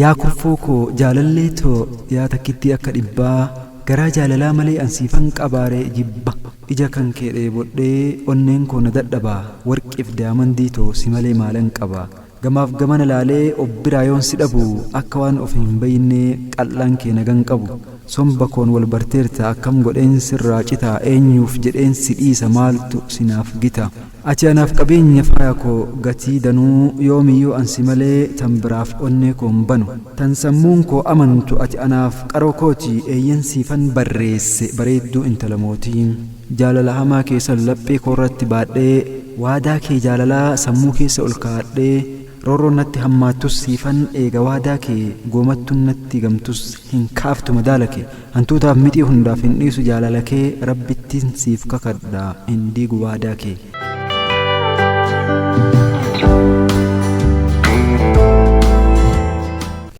yaa kurfoo koo jaalallee too yaa takkitti akka dhibbaa garaa jaalalaa malee ansiifan qabaaree jibba ija kan kee dheebodhee onneen koo na dadhabaa warqiif daamandii too si malee maalan qabaa gamaaf gamana laalee obbiraa yoon si dhabu akka waan of hin beeyne qal'aan kee nagan qabu somba koon wal barteerta akkam godheen sirraa citaa eenyuuf jedheen si dhiisa maaltu sinaaf gita ati anaaf qabeenya faaya koo gatii danuu yoomiyyuu ansi malee tan biraaf onnee koon banu tan sammuun koo amantu ati anaaf qaroo kooti eeyyan siifan barreesse bareedduu intala mootii jaalala hamaa keessan laphee koorratti baadhee waadaa kee jaalalaa sammuu keessa ol kaadhee roorroon natti hammaattus siifan eega waadaa kee goomattuun natti gamtus hin kaaftu madaala kee hantuutaaf mixii hundaaf hin dhiisu jaalala kee rabbittiin siif kakadhaa hin diigu waadaa kee